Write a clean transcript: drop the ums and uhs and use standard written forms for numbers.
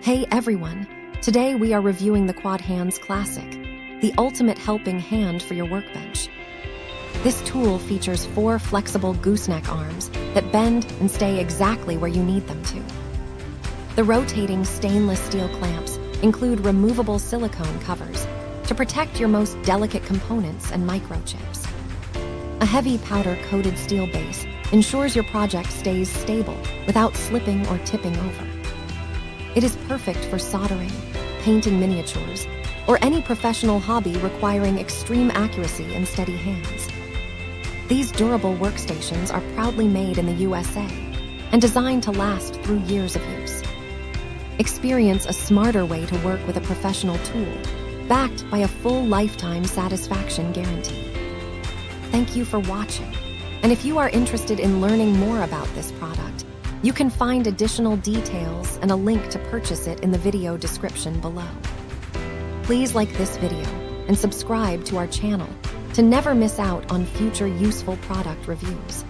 Hey everyone! Today we are reviewing the QuadHands Classic, the ultimate helping hand for your workbench. This tool features 4 flexible gooseneck arms that bend and stay exactly where you need them to. The rotating stainless steel clamps include removable silicone covers to protect your most delicate components and microchips. A heavy powder-coated steel base ensures your project stays stable without slipping or tipping over. It is perfect for soldering, painting miniatures, or any professional hobby requiring extreme accuracy and steady hands. These durable workstations are proudly made in the USA and designed to last through years of use. Experience a smarter way to work with a professional tool, backed by a full lifetime satisfaction guarantee. Thank you for watching, and if you are interested in learning more about this product, you can find additional details and a link to purchase it in the video description below. Please like this video and subscribe to our channel to never miss out on future useful product reviews.